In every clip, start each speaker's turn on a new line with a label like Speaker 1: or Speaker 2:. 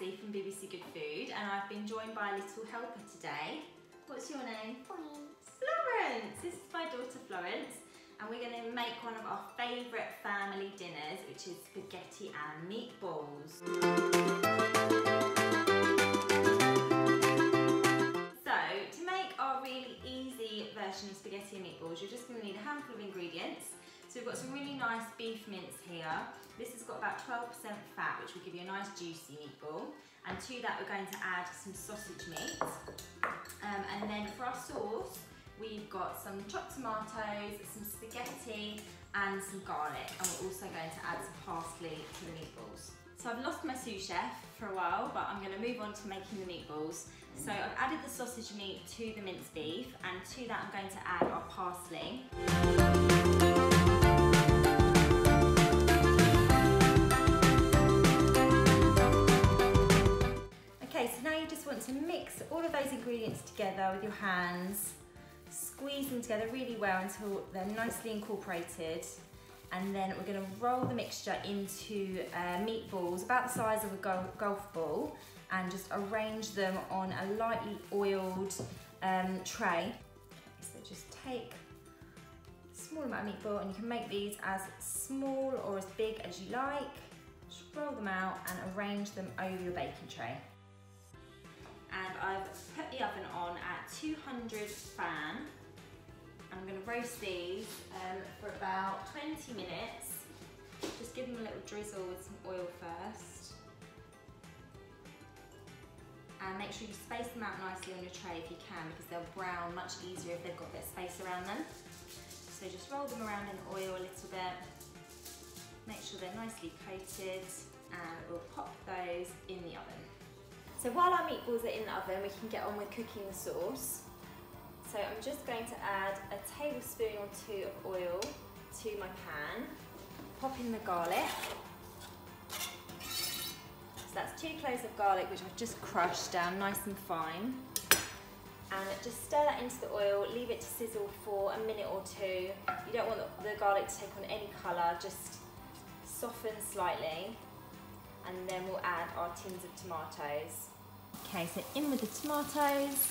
Speaker 1: Lexi from BBC Good Food, and I've been joined by a little helper today. What's your name? Florence. This is my daughter Florence, and we're going to make one of our favourite family dinners, which is spaghetti and meatballs. So, to make our really easy version of spaghetti and meatballs, you're just going to need a handful of ingredients. So we've got some really nice beef mince here. This has got about 12% fat, which will give you a nice juicy meatball. And to that we're going to add some sausage meat. And then for our sauce, we've got some chopped tomatoes, some spaghetti and some garlic. And we're also going to add some parsley to the meatballs. So I've lost my sous chef for a while, but I'm going to move on to making the meatballs. So I've added the sausage meat to the minced beef, and to that I'm going to add our parsley. Okay, so now you just want to mix all of those ingredients together with your hands, squeeze them together really well until they're nicely incorporated, and then we're going to roll the mixture into meatballs about the size of a golf ball and just arrange them on a lightly oiled tray. So just take a small amount of meatball, and you can make these as small or as big as you like. Just roll them out and arrange them over your baking tray. And I've put the oven on at 200 fan. I'm going to roast these for about 20 minutes. Just give them a little drizzle with some oil first. And make sure you space them out nicely on your tray if you can, because they'll brown much easier if they've got a bit of space around them. So just roll them around in the oil a little bit. Make sure they're nicely coated, and we'll pop those in the oven. So while our meatballs are in the oven, we can get on with cooking the sauce. So I'm just going to add a tablespoon or two of oil to my pan. Pop in the garlic. So that's 2 cloves of garlic, which I've just crushed down nice and fine. And just stir that into the oil, leave it to sizzle for a minute or two. You don't want the garlic to take on any colour, just soften slightly. And then we'll add our tins of tomatoes. Okay, so in with the tomatoes.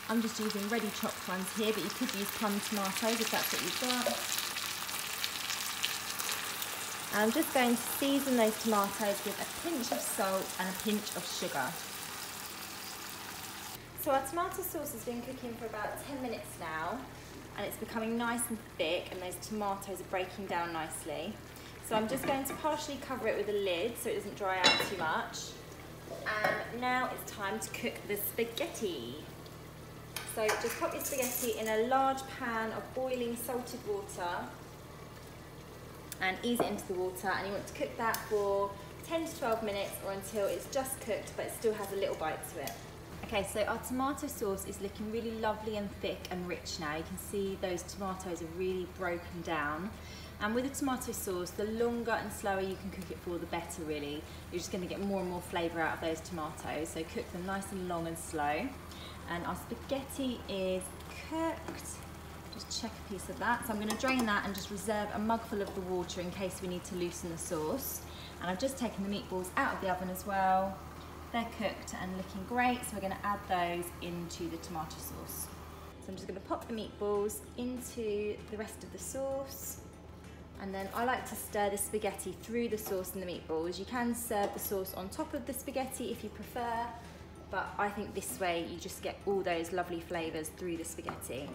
Speaker 1: I'm just using ready chopped ones here, but you could use plum tomatoes if that's what you've got. And I'm just going to season those tomatoes with a pinch of salt and a pinch of sugar. So our tomato sauce has been cooking for about 10 minutes now, and it's becoming nice and thick, and those tomatoes are breaking down nicely. So I'm just going to partially cover it with a lid so it doesn't dry out too much. And now it's time to cook the spaghetti. So just pop your spaghetti in a large pan of boiling salted water and ease it into the water, and you want to cook that for 10 to 12 minutes or until it's just cooked but it still has a little bite to it. Okay, so our tomato sauce is looking really lovely and thick and rich now. You can see those tomatoes are really broken down. And with the tomato sauce, the longer and slower you can cook it for, the better really. You're just going to get more and more flavour out of those tomatoes, so cook them nice and long and slow. And our spaghetti is cooked. Just check a piece of that. So I'm going to drain that and just reserve a mugful of the water in case we need to loosen the sauce. And I've just taken the meatballs out of the oven as well. They're cooked and looking great, so we're going to add those into the tomato sauce. So I'm just going to pop the meatballs into the rest of the sauce. And then I like to stir the spaghetti through the sauce and the meatballs. You can serve the sauce on top of the spaghetti if you prefer, but I think this way you just get all those lovely flavours through the spaghetti.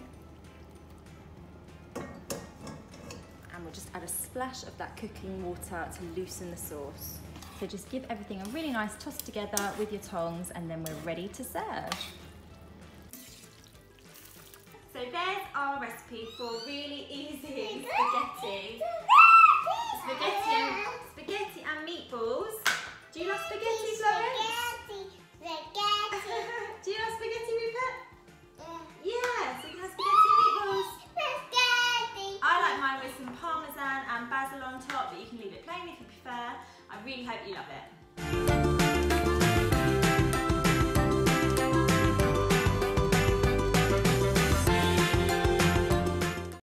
Speaker 1: And we'll just add a splash of that cooking water to loosen the sauce. So just give everything a really nice toss together with your tongs, and then we're ready to serve. So there's our recipe for really easy spaghetti. Spaghetti and meatballs. Do you love spaghetti, Florence? Do you love spaghetti, Rupert? Yeah, so you can have spaghetti and meatballs. I like mine with some parmesan and basil on top, but you can leave it plain if you prefer. I really hope you love it.